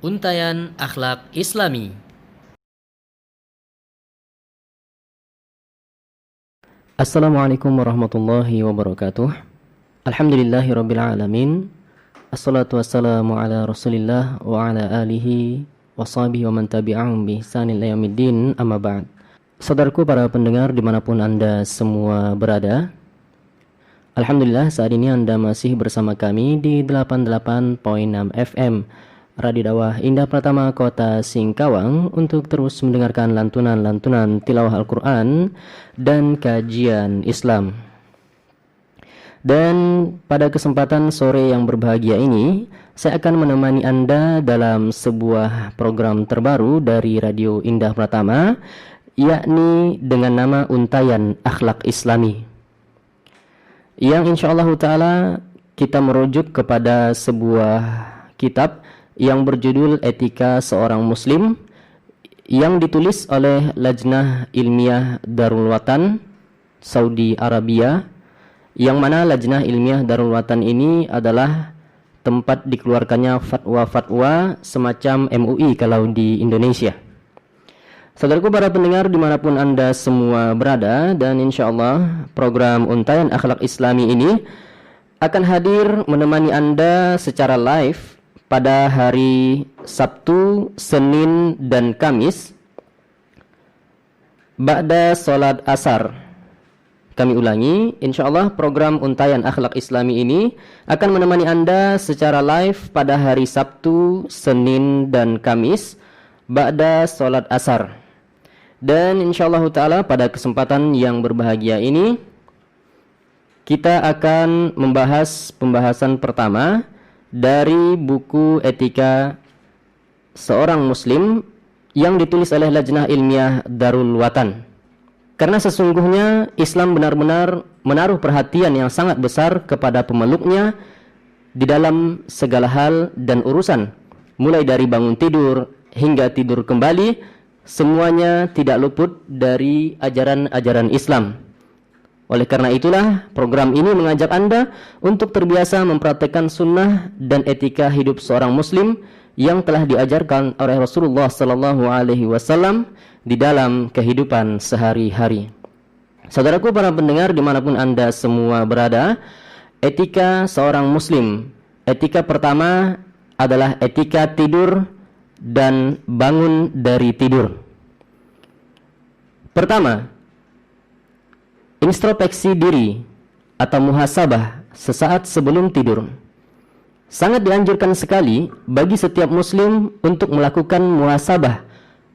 Untaian Akhlak Islami. Assalamualaikum warahmatullahi wabarakatuh. Alhamdulillahirabbil alamin. Assalatu wassalamu ala Rasulillah wa ala alihi wa sahbihi wa man tabi'ahum bi ihsanin ila yaumiddin, amma ba'd. Saudaraku para pendengar dimanapun Anda semua berada, alhamdulillah saat ini Anda masih bersama kami di 88.6 FM Radio Dakwah Indah Pratama Kota Singkawang untuk terus mendengarkan lantunan-lantunan tilawah Al-Quran dan kajian Islam. Dan pada kesempatan sore yang berbahagia ini, saya akan menemani Anda dalam sebuah program terbaru dari Radio Indah Pratama, yakni dengan nama Untaian Akhlak Islami, yang insyaallah ta'ala kita merujuk kepada sebuah kitab yang berjudul Etika Seorang Muslim, yang ditulis oleh Lajnah Ilmiah Darul Watan Saudi Arabia, yang mana Lajnah Ilmiah Darul Watan ini adalah tempat dikeluarkannya fatwa-fatwa semacam MUI kalau di Indonesia. Saudaraku para pendengar dimanapun Anda semua berada, dan insyaallah program Untaian Akhlak Islami ini akan hadir menemani Anda secara live pada hari Sabtu, Senin, dan Kamis ba'da sholat asar. Kami ulangi, insyaallah program Untaian Akhlak Islami ini akan menemani Anda secara live pada hari Sabtu, Senin, dan Kamis ba'da sholat asar. Dan insyaallah ta'ala pada kesempatan yang berbahagia ini kita akan membahas pembahasan pertama dari buku Etika Seorang Muslim yang ditulis oleh Lajnah Ilmiah Darul Watan. Karena sesungguhnya Islam benar-benar menaruh perhatian yang sangat besar kepada pemeluknya di dalam segala hal dan urusan, mulai dari bangun tidur hingga tidur kembali, semuanya tidak luput dari ajaran-ajaran Islam. Oleh karena itulah program ini mengajak Anda untuk terbiasa mempraktikkan sunnah dan etika hidup seorang muslim yang telah diajarkan oleh Rasulullah sallallahu alaihi wasallam di dalam kehidupan sehari-hari. Saudaraku para pendengar dimanapun Anda semua berada, etika seorang muslim. Etika pertama adalah etika tidur dan bangun dari tidur. Pertama, introspeksi diri atau muhasabah sesaat sebelum tidur. Sangat dianjurkan sekali bagi setiap muslim untuk melakukan muhasabah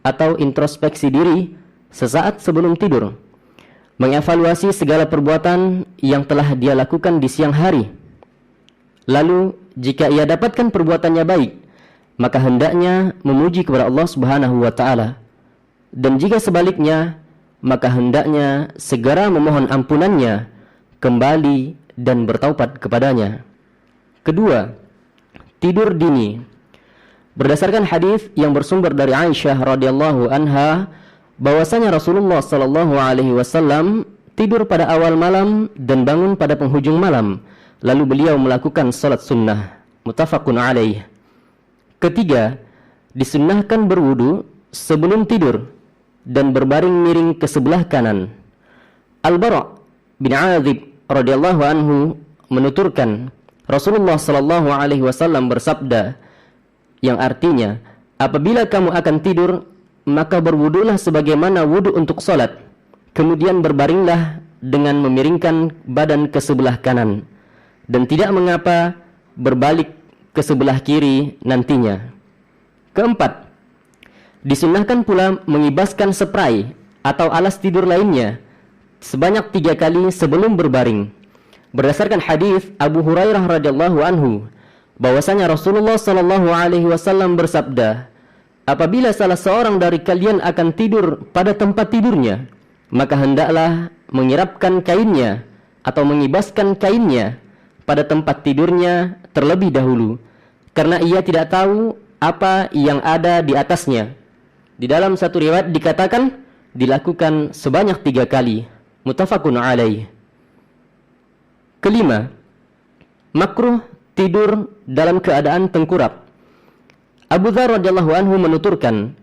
atau introspeksi diri sesaat sebelum tidur, mengevaluasi segala perbuatan yang telah dia lakukan di siang hari. Lalu jika ia dapatkan perbuatannya baik, maka hendaknya memuji kepada Allah Subhanahu wa taala. Dan jika sebaliknya, maka hendaknya segera memohon ampunannya, kembali dan bertaubat kepadanya. Kedua, tidur dini. Berdasarkan hadis yang bersumber dari Aisyah radhiyallahu anha, bahwasanya Rasulullah sallallahu alaihi wasallam tidur pada awal malam dan bangun pada penghujung malam, lalu beliau melakukan salat sunnah. Muttafaqun alaih. Ketiga, disunnahkan berwudu sebelum tidur dan berbaring miring ke sebelah kanan. Al-Bara' bin Azib radhiyallahu anhu menuturkan, Rasulullah sallallahu alaihi wasallam bersabda, yang artinya, apabila kamu akan tidur, maka berwudulah sebagaimana wudu untuk salat, kemudian berbaringlah dengan memiringkan badan ke sebelah kanan, dan tidak mengapa berbalik ke sebelah kiri nantinya. Keempat, disunnahkan pula mengibaskan spray atau alas tidur lainnya sebanyak 3 kali sebelum berbaring. Berdasarkan hadis Abu Hurairah radhiyallahu anhu, bahwasanya Rasulullah sallallahu alaihi wasallam bersabda, apabila salah seorang dari kalian akan tidur pada tempat tidurnya, maka hendaklah menyirapkan kainnya atau mengibaskan kainnya pada tempat tidurnya terlebih dahulu, karena ia tidak tahu apa yang ada di atasnya. Di dalam satu riwayat dikatakan dilakukan sebanyak 3 kali. Muttafaqun alaih. Kelima, makruh tidur dalam keadaan tengkurap. Abu Dzar radhiyallahu anhu menuturkan,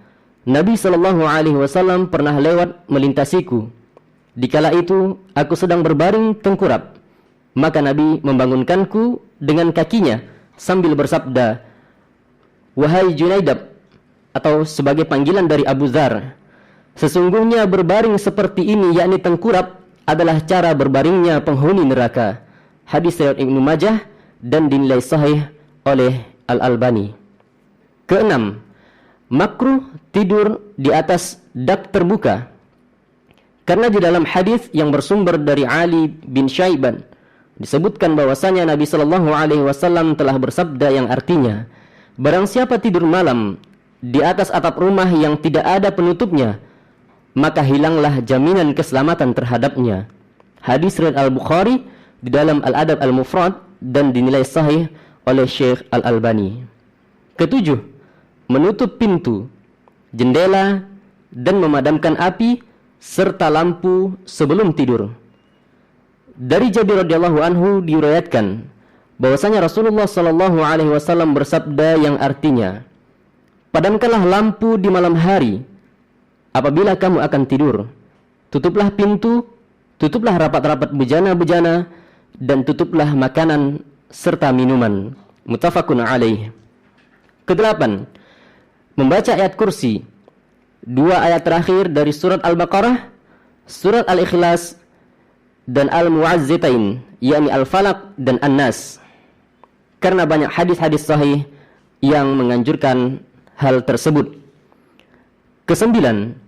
Nabi sallallahu alaihi wasallam pernah lewat melintasiku. Dikala itu aku sedang berbaring tengkurap. Maka Nabi membangunkanku dengan kakinya sambil bersabda, "Wahai Junaidab," atau sebagai panggilan dari Abu Dzar, "sesungguhnya berbaring seperti ini, yakni tengkurap, adalah cara berbaringnya penghuni neraka." Hadis riwayat Ibnu Majah dan dinilai sahih oleh Al-Albani. Keenam, makruh tidur di atas dak terbuka. Karena di dalam hadis yang bersumber dari Ali bin Syaiban disebutkan bahwasanya Nabi sallallahu alaihi wasallam telah bersabda yang artinya, barang siapa tidur malam di atas atap rumah yang tidak ada penutupnya, maka hilanglah jaminan keselamatan terhadapnya. Hadis riwayat Al-Bukhari di dalam Al-Adab Al-Mufrad dan dinilai sahih oleh Syekh Al-Albani. Ketujuh, menutup pintu, jendela, dan memadamkan api serta lampu sebelum tidur. Dari Jabir radhiyallahu anhu diriwayatkan bahwasanya Rasulullah sallallahu alaihi wasallam bersabda yang artinya, "Padamkanlah lampu di malam hari apabila kamu akan tidur. Tutuplah pintu, tutuplah rapat-rapat bejana-bejana, dan tutuplah makanan serta minuman." Muttafaqun alaih. Kedelapan, membaca ayat kursi, 2 ayat terakhir dari surat Al-Baqarah, surat Al-Ikhlas, dan Al-Mu'azzitain, yakni Al-Falaq dan An-Nas. Karena banyak hadis-hadis sahih yang menganjurkan hal tersebut. Kesembilan,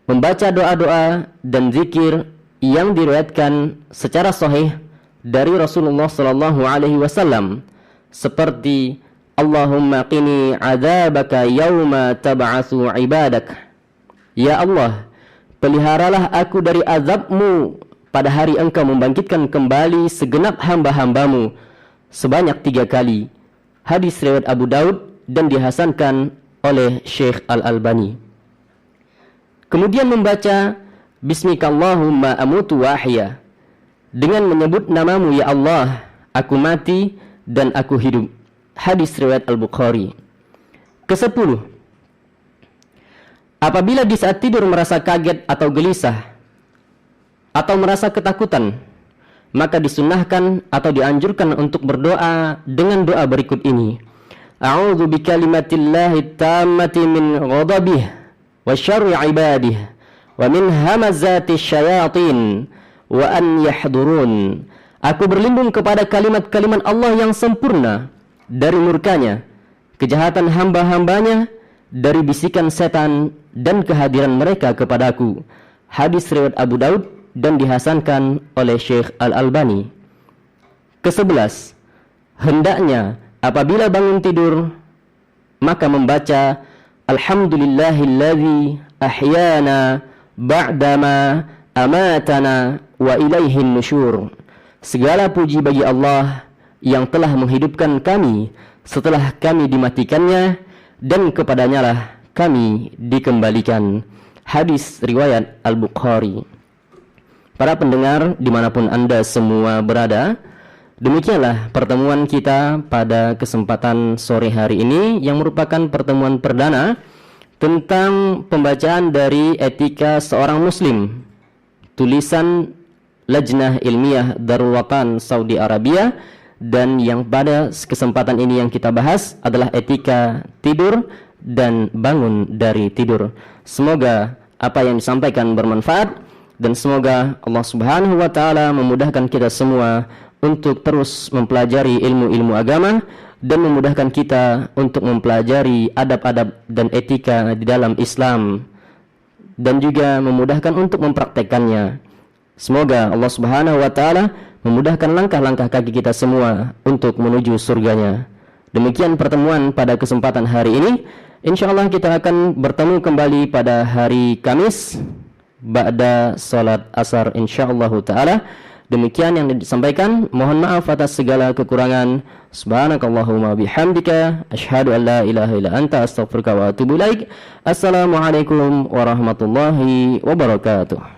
membaca doa-doa dan zikir yang diriwayatkan secara sahih dari Rasulullah sallallahu alaihi wasallam, seperti Allahumma qini adzabaka yauma tab'atsu ibadak. Ya Allah, peliharalah aku dari azabmu pada hari engkau membangkitkan kembali segenap hamba-hambamu sebanyak 3 kali. Hadis riwayat Abu Daud dan dihasankan oleh Syekh Al-Albani. Kemudian membaca Bismikallahumma amutu wa ahya, dengan menyebut namamu ya Allah, aku mati dan aku hidup. Hadis riwayat Al-Bukhari. Ke-10, apabila di saat tidur merasa kaget atau gelisah atau merasa ketakutan, maka disunnahkan atau dianjurkan untuk berdoa dengan doa berikut ini. A'udzu bikalimatillahi tammati min ghadabihi wa syarri ibadihi wa min hamazati syayatin wa an yahdurun. Aku berlindung kepada kalimat-kalimat Allah yang sempurna dari murkanya, kejahatan hamba-hambanya, dari bisikan setan dan kehadiran mereka kepadaku. Hadis riwayat Abu Daud dan dihasankan oleh Syekh Al-Albani. Ke-11, hendaknya apabila bangun tidur maka membaca Alhamdulillahilladzi ahyana ba'dama amatana wa ilaihin nusyur. Segala puji bagi Allah yang telah menghidupkan kami setelah kami dimatikannya, dan kepadanya lah kami dikembalikan. Hadis riwayat Al-Bukhari. Para pendengar dimanapun Anda semua berada, demikianlah pertemuan kita pada kesempatan sore hari ini yang merupakan pertemuan perdana tentang pembacaan dari Etika Seorang Muslim, tulisan Lajnah Ilmiah Darul Watan Saudi Arabia, dan yang pada kesempatan ini yang kita bahas adalah etika tidur dan bangun dari tidur. Semoga apa yang disampaikan bermanfaat, dan semoga Allah Subhanahu wa taala memudahkan kita semua untuk terus mempelajari ilmu-ilmu agama dan memudahkan kita untuk mempelajari adab-adab dan etika di dalam Islam, dan juga memudahkan untuk mempraktekannya. Semoga Allah Subhanahu wa taala memudahkan langkah-langkah kaki kita semua untuk menuju surganya. Demikian pertemuan pada kesempatan hari ini. InsyaAllah kita akan bertemu kembali pada hari Kamis ba'da salat asar insyaallah ta'ala. Demikian yang disampaikan. Mohon maaf atas segala kekurangan. Subhanakallahumma bihamdika asyhadu an la ilaha illa anta astaghfiruka wa atubu ilaik. Assalamualaikum warahmatullahi wabarakatuh.